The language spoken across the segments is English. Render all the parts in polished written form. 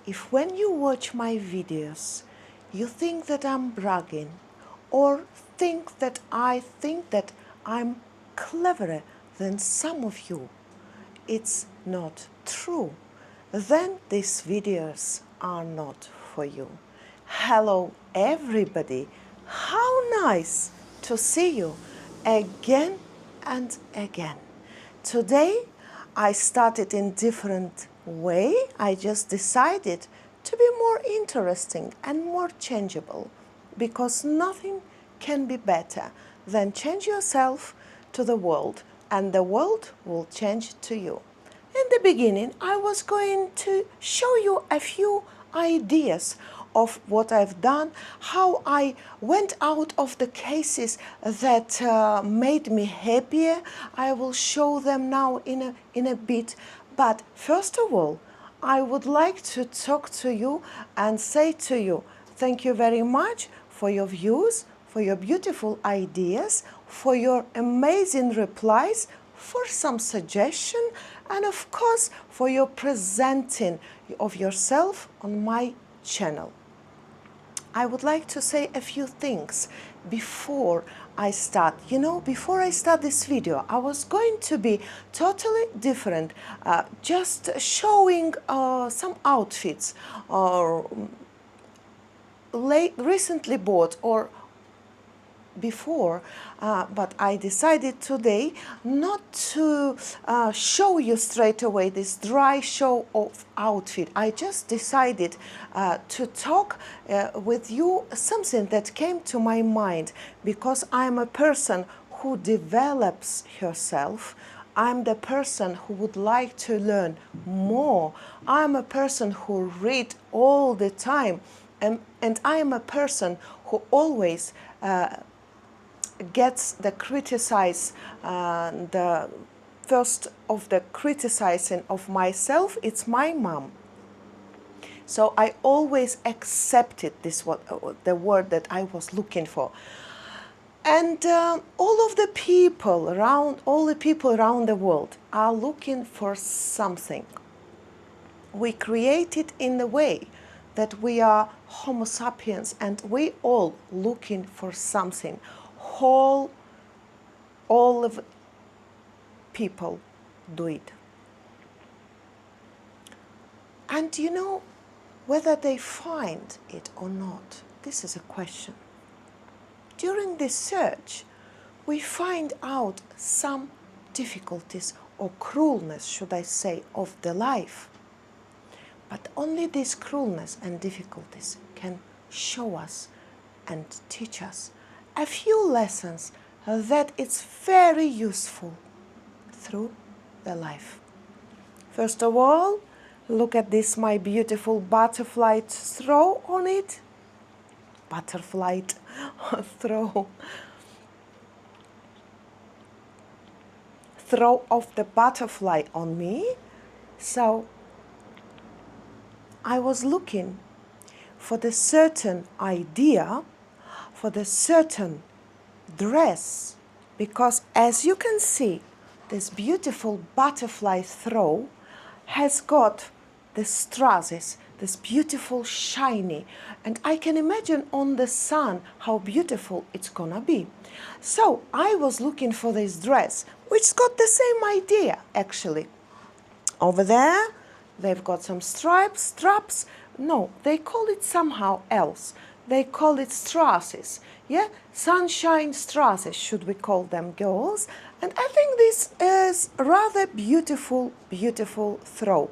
if when you watch my videos, you think that I'm bragging or I think that I'm cleverer than some of you, it's not true. Then these videos are not for you. Hello everybody, how nice to see you again and again. Today I started in different way. I just decided to be more interesting and more changeable, because nothing can be better than change yourself to the world, and the world will change to you. In the beginning, I was going to show you a few ideas of what I've done, how I went out of the cases that made me happier. I will show them now in a bit. But first of all, I would like to talk to you and say to you, thank you very much for your views, for your beautiful ideas, for your amazing replies, for some suggestion, and of course for your presenting of yourself on my channel. I would like to say a few things before I start. You know, before I start this video, I was going to be totally different, just showing some outfits or recently bought or before, but I decided today not to show you straight away this dry show of outfit. I just decided to talk with you something that came to my mind, because I'm a person who develops herself. I'm the person who would like to learn more. I'm a person who read all the time, and I am a person who always gets the the first of the criticizing of myself, it's my mom. So I always accepted this the word that I was looking for. And all the people around the world are looking for something. We created in the way that we are Homo sapiens, and we all looking for something. All of people do it. And you know, whether they find it or not, this is a question. During this search, we find out some difficulties or cruelness, should I say, of the life. But only this cruelness and difficulties can show us and teach us a few lessons that it's very useful through the life. First of all, look at this, my beautiful butterfly throw on it. Butterfly throw. Throw of the butterfly on me. So I was looking for the certain idea, for the certain dress, because as you can see, this beautiful butterfly throw has got the straws, this beautiful shiny, and I can imagine on the sun how beautiful it's gonna be. So I was looking for this dress, which got the same idea actually. Over there, they've got some straps. No, they call it somehow else. They call it straws. Yeah, sunshine straws, should we call them, girls? And I think this is rather beautiful throw.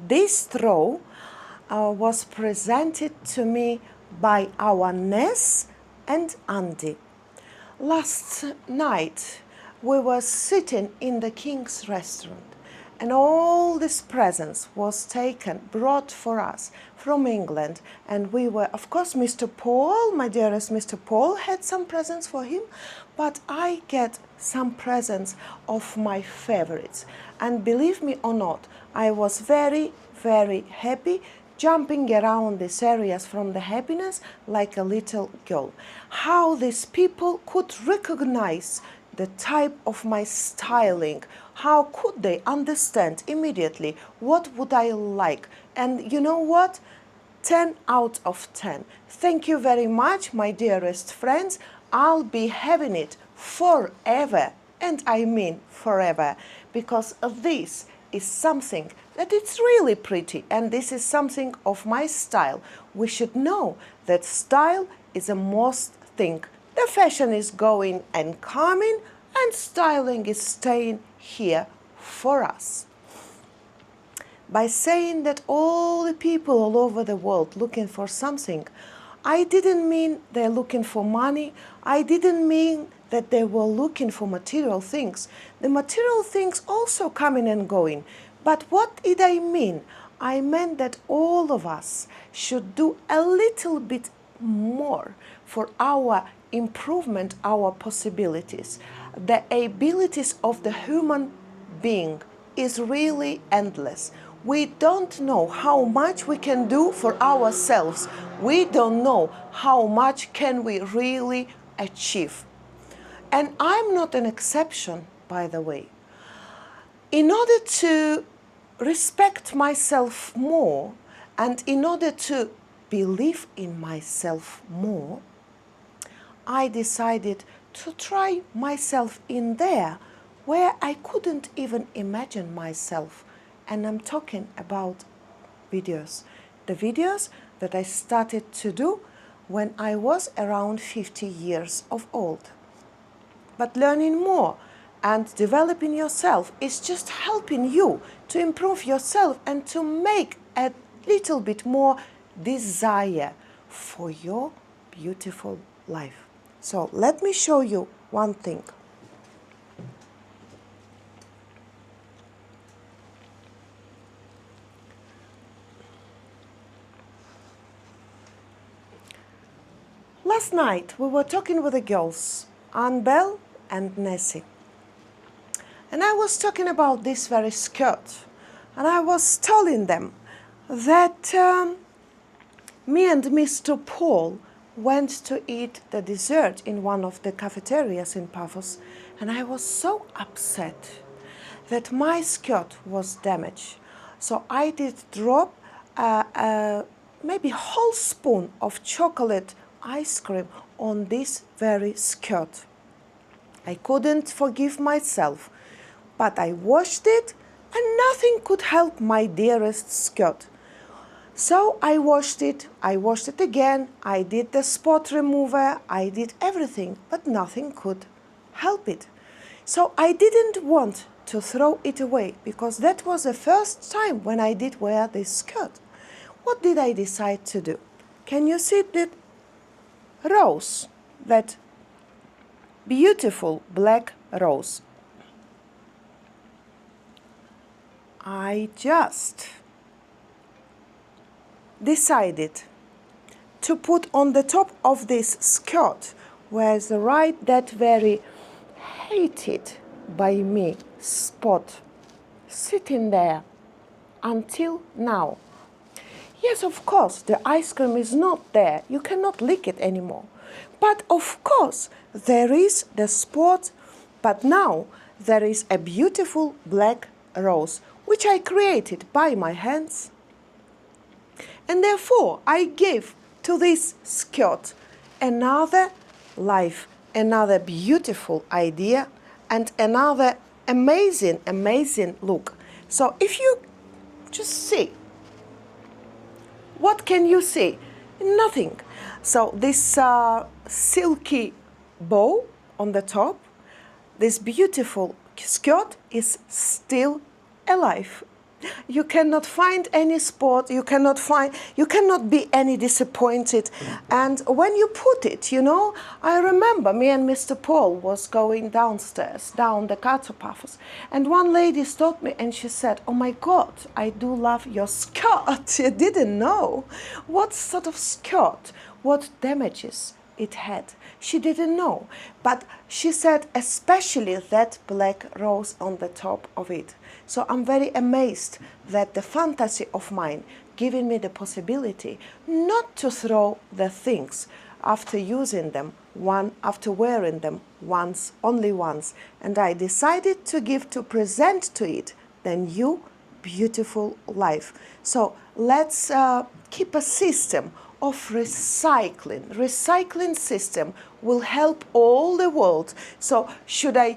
This throw was presented to me by our Ness and Andy. Last night we were sitting in the King's restaurant, and all this presents was brought for us from England. And we were, of course, Mr. Paul, my dearest Mr. Paul, had some presents for him, but I get some presents of my favorites. And believe me or not, I was very, very happy, jumping around these areas from the happiness like a little girl. How these people could recognize the type of my styling. How could they understand immediately what would I like? And you know what? 10 out of 10. Thank you very much, my dearest friends. I'll be having it forever, and I mean forever, because this is something that it's really pretty, and this is something of my style. We should know that style is a must thing. The fashion is going and coming, and styling is staying here for us. By saying that all the people all over the world looking for something, I didn't mean they're looking for money. I didn't mean that they were looking for material things. The material things also coming and going. But what did I mean? I meant that all of us should do a little bit more for our improvement, our possibilities. The abilities of the human being is really endless. We don't know how much we can do for ourselves. We don't know how much can we really achieve. And I'm not an exception, by the way. In order to respect myself more and in order to believe in myself more, I decided to try myself in there where I couldn't even imagine myself. And I'm talking about videos. The videos that I started to do when I was around 50 years of old. But learning more and developing yourself is just helping you to improve yourself and to make a little bit more desire for your beautiful life. So let me show you one thing. Last night we were talking with the girls, Annabelle and Nessie. And I was talking about this very skirt. And I was telling them that me and Mr. Paul went to eat the dessert in one of the cafeterias in Paphos. And I was so upset that my skirt was damaged. So I did drop maybe a whole spoon of chocolate ice cream on this very skirt. I couldn't forgive myself, but I washed it and nothing could help my dearest skirt. So I washed it again, I did the spot remover, I did everything, but nothing could help it. So I didn't want to throw it away because that was the first time when I did wear this skirt. What did I decide to do? Can you see that rose, that beautiful black rose? I just decided to put on the top of this skirt was right that very hated by me spot sitting there until now. Yes, of course, the ice cream is not there. You cannot lick it anymore. But of course, there is the spot, but now there is a beautiful black rose, which I created by my hands. And therefore, I gave to this skirt another life, another beautiful idea, and another amazing, amazing look. So if you just see, what can you see? Nothing. So this silky bow on the top, this beautiful skirt is still alive. You cannot find any spot, you cannot be any disappointed. And when you put it, you know, I remember me and Mr. Paul was going downstairs, down the Paphos, and one lady stopped me and she said, "Oh my God, I do love your skirt." You didn't know what sort of skirt, what damages it had. She didn't know, but she said especially that black rose on the top of it. So I'm very amazed that the fantasy of mine giving me the possibility not to throw the things after using them one after wearing them once, only once, and I decided to present to it the new beautiful life. So let's keep a system of recycling. Recycling system will help all the world. So should I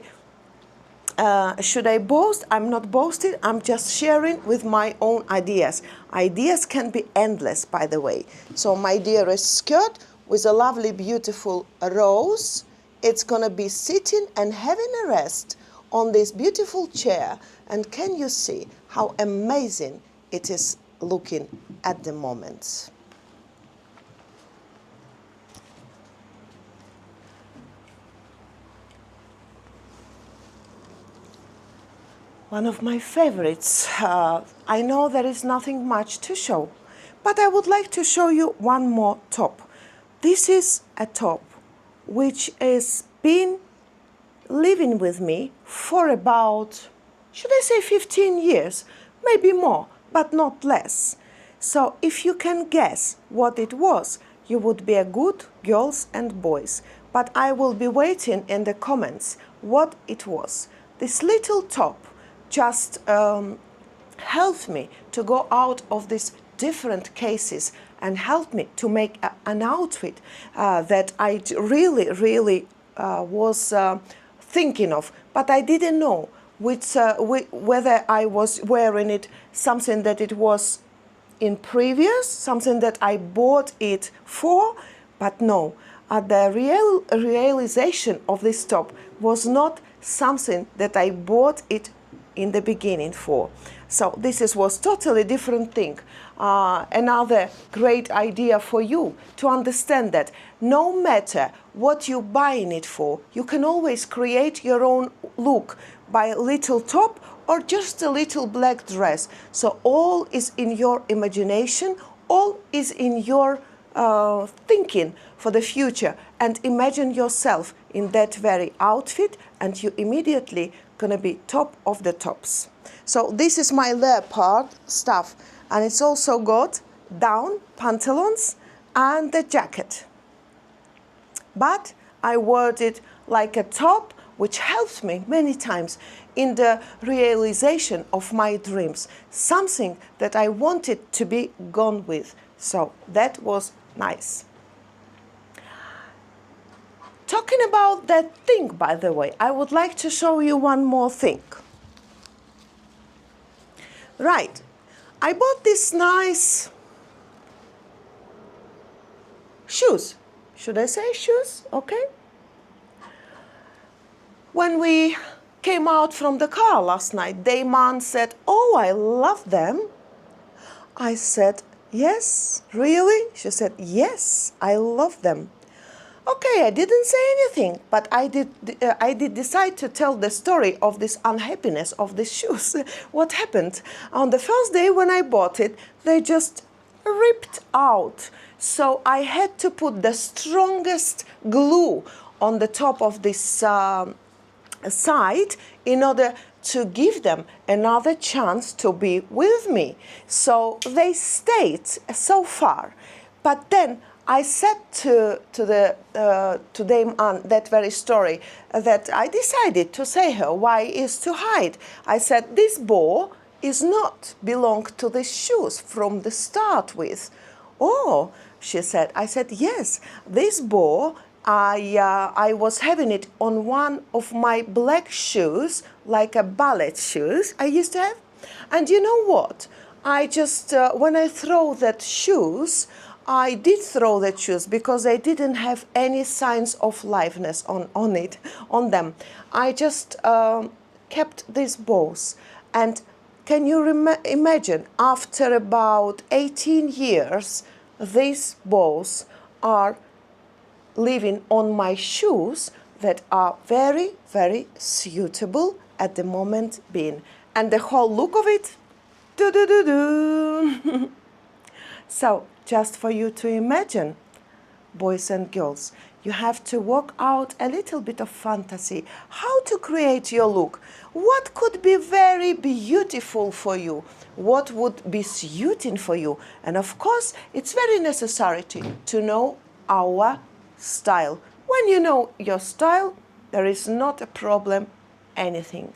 boast? I'm not boasting, I'm just sharing with my own ideas. Ideas can be endless, by the way. So my dearest skirt with a lovely, beautiful rose, it's gonna be sitting and having a rest on this beautiful chair. And can you see how amazing it is looking at the moment? One of my favorites. I know there is nothing much to show, but I would like to show you one more top. This is a top which has been living with me for about, should I say 15 years, maybe more, but not less. So if you can guess what it was, you would be a good girls and boys. But I will be waiting in the comments what it was. This little top just helped me to go out of these different cases and helped me to make an outfit that I really was thinking of, but I didn't know whether I was wearing it something that it was in previous, something that I bought it for, but no. The realization of this top was not something that I bought it in the beginning for. So this was totally different thing. Another great idea for you to understand that no matter what you're buying it for, you can always create your own look by a little top or just a little black dress. So all is in your imagination, all is in your thinking for the future, and imagine yourself in that very outfit and you immediately gonna be top of the tops. So this is my leopard stuff, and it's also got down pantaloons and the jacket. But I wore it like a top, which helped me many times in the realization of my dreams, something that I wanted to be gone with. So that was nice. Talking about that thing, by the way, I would like to show you one more thing. Right, I bought this nice shoes. Should I say shoes? Okay. When we came out from the car last night, Damon said, "Oh, I love them." I said, "Yes, really?" She said, "Yes, I love them." Okay, I didn't say anything, but I did decide to tell the story of this unhappiness of these shoes. What happened? On the first day when I bought it, they just ripped out. So I had to put the strongest glue on the top of this side in order to give them another chance to be with me. So they stayed so far. But then I said to Dame Anne that very story that I decided to say her why is to hide. I said this bow is not belong to the shoes from the start with. Oh, she said. I said yes. This bow I was having it on one of my black shoes, like a ballet shoes I used to have. And you know what? I just when I throw that shoes. I did throw the shoes because they didn't have any signs of liveness on them. I just kept these bows. And can you imagine, after about 18 years, these bows are living on my shoes that are very, very suitable at the moment being. And the whole look of it, do-do-do-do. So, just for you to imagine, boys and girls, you have to work out a little bit of fantasy, how to create your look, what could be very beautiful for you, what would be suiting for you. And of course, it's very necessary to know our style, When you know your style, there is not a problem, anything.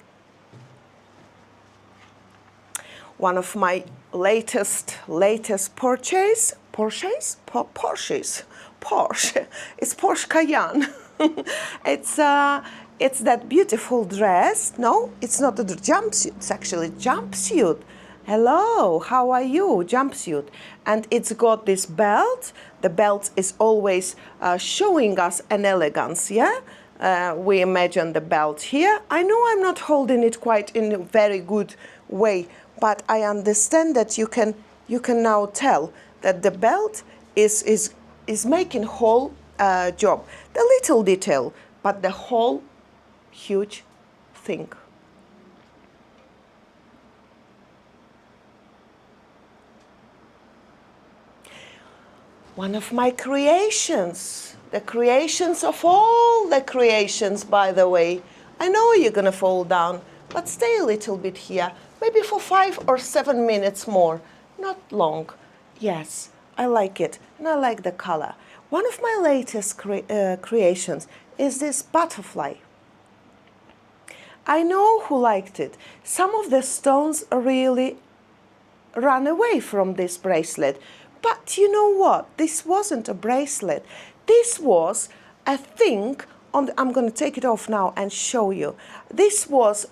One of my latest purchase, Porsche, it's Porsche Cayenne. It's that beautiful dress. No, it's not a jumpsuit. It's actually jumpsuit. Hello, how are you? Jumpsuit. And it's got this belt. The belt is always showing us an elegance, yeah? We imagine the belt here. I know I'm not holding it quite in a very good way, but I understand that you can now tell that the belt is making whole job. The little detail, but the whole huge thing. One of my creations, the creations of all the creations, by the way. I know you're gonna fall down, but stay a little bit here, maybe for 5 or 7 minutes more, not long. Yes, I like it, and I like the color. One of my latest creations is this butterfly. I know who liked it. Some of the stones really ran away from this bracelet. But you know what? This wasn't a bracelet. This was a thing on the, I'm going to take it off now and show you. This was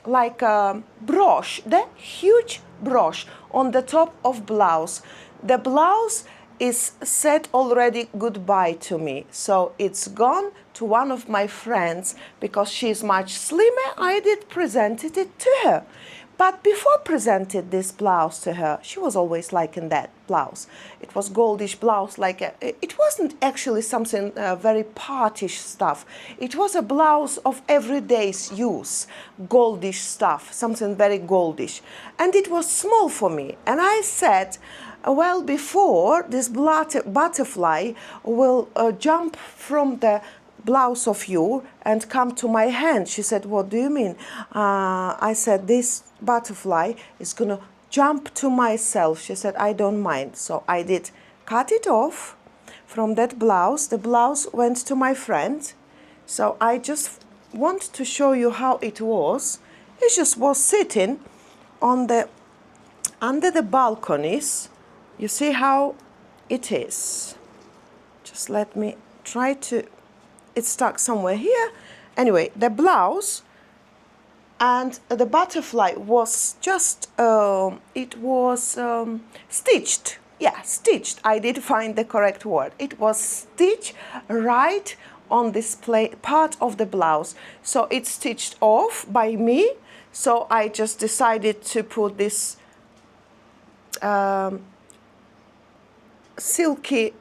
like a brooch, the huge brooch on the top of blouse. The blouse is said already goodbye to me. So it's gone to one of my friends because she's much slimmer. I did presented it to her. But before presented this blouse to her, she was always liking that blouse. It was goldish blouse, like it wasn't actually something very partish stuff. It was a blouse of everyday's use, goldish stuff, something very goldish. And it was small for me. And I said, well, before this butterfly will jump from the blouse of you and come to my hand. She said, what do you mean? I said, this butterfly is gonna jump to myself. She said, I don't mind. So I did cut it off from that blouse. The blouse went to my friend. So I just want to show you how it was. It just was sitting on the under the balconies. You see how it is. Just let me try to, it's stuck somewhere here. Anyway, the blouse and the butterfly was just, it was stitched. Yeah, stitched. I did find the correct word. It was stitched right on this part of the blouse. So it's stitched off by me. So I just decided to put this silky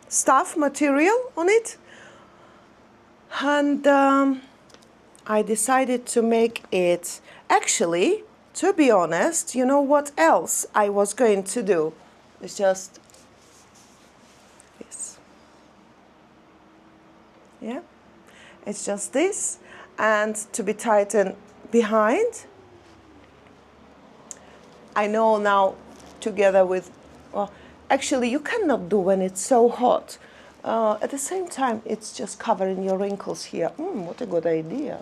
stuff material on it, and I decided to make it. Actually, to be honest, you know what else I was going to do? It's just this. Yeah, it's just this, and to be tightened behind. I know now, together with, well, actually you cannot do when it's so hot. At the same time, it's just covering your wrinkles here. What a good idea.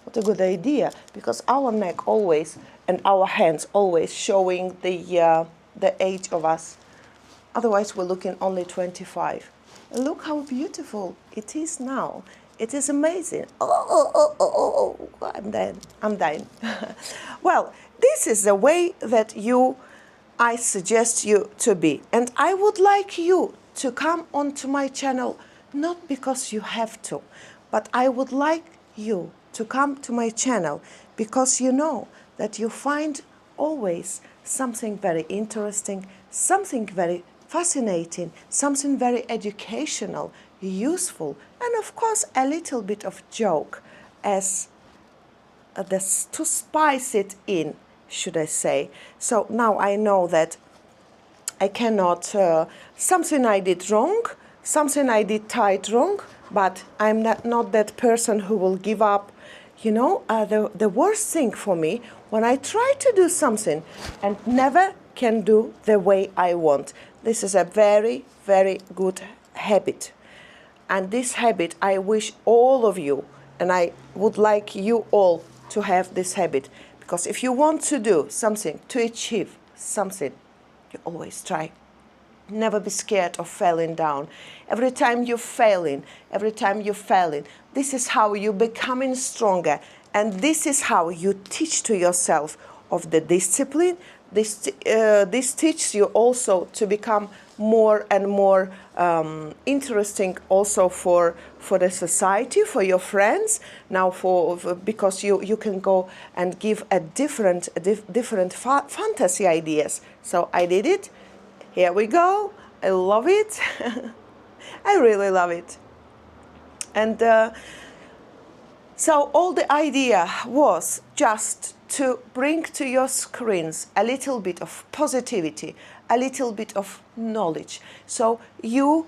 What a good idea. Because our neck always, and our hands always showing the age of us. Otherwise, we're looking only 25. Look how beautiful it is now. It is amazing. Oh, I'm dying. I'm dying. Well, this is the way that I suggest you to be. And I would like you to come onto my channel, not because you have to, but I would like you to come to my channel because you know that you find always something very interesting, something very fascinating, something very educational, useful, and of course a little bit of joke as to spice it in, should I say. So now I know that I cannot, something I did wrong, something I did tied wrong, but I'm not that person who will give up. You know, the worst thing for me, when I try to do something and never can do the way I want, This is a very, very good habit. And this habit, I wish all of you, and I would like you all to have this habit. Because if you want to do something, to achieve something, you always try. Never be scared of falling down. Every time you're failing, this is how you're becoming stronger. And this is how you teach to yourself of the discipline. This teaches you also to become more and more interesting also for the society, for your friends. Now because you can go and give a different fantasy ideas. So I did it. Here we go. I love it. I really love it. And so all the idea was just to bring to your screens a little bit of positivity, a little bit of knowledge. So you,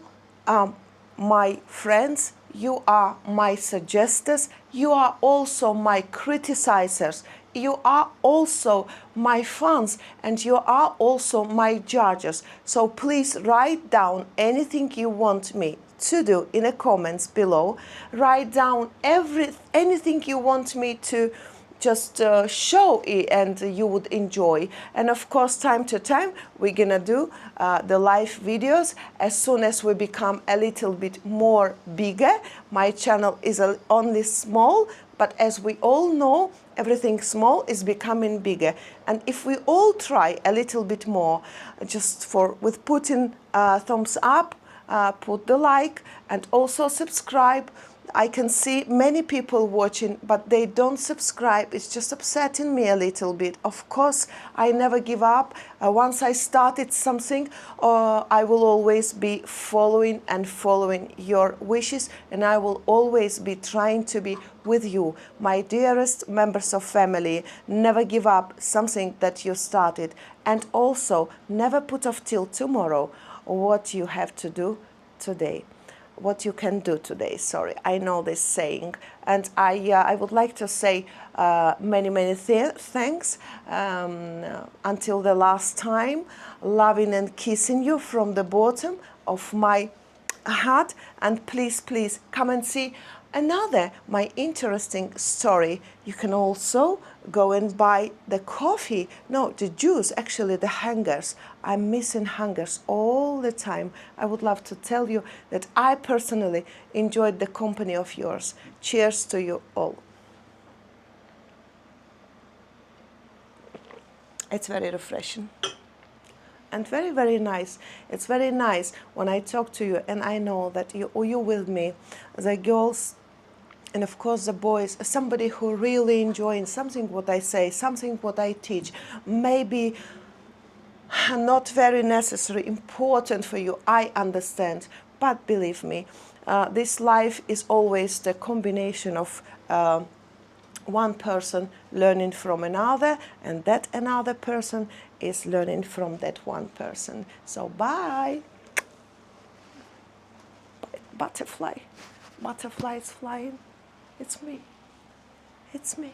my friends, you are my suggesters, you are also my criticizers, you are also my fans, and you are also my judges. So please write down anything you want me to do in the comments below. Write down anything you want me to just show it and you would enjoy. And of course, time to time, we're gonna do the live videos as soon as we become a little bit more bigger. My channel is only small, but as we all know, everything small is becoming bigger. And if we all try a little bit more, just with putting thumbs up, put the like, and also subscribe. I can see many people watching, but they don't subscribe. It's just upsetting me a little bit. Of course, I never give up. Once I started something, I will always be following your wishes, and I will always be trying to be with you, my dearest members of family. Never give up something that you started, and also never put off till tomorrow what you have to do today. What you can do today, sorry. I know this saying. And I would like to say many thanks until the last time. Loving and kissing you from the bottom of my heart. And please come and see another my interesting story. You can also go and buy the coffee, no, the juice, actually the hangers. I'm missing hangers all the time. I would love to tell you that I personally enjoyed the company of yours. Cheers to you all. It's very refreshing and very nice. It's very nice when I talk to you and I know that you with me, the girls, and of course the boys, somebody who really enjoying something what I say, something what I teach, maybe not very necessary, important for you, I understand. But believe me, this life is always the combination of one person learning from another, and that another person is learning from that one person. So bye. Butterfly. Butterfly is flying. It's me. It's me.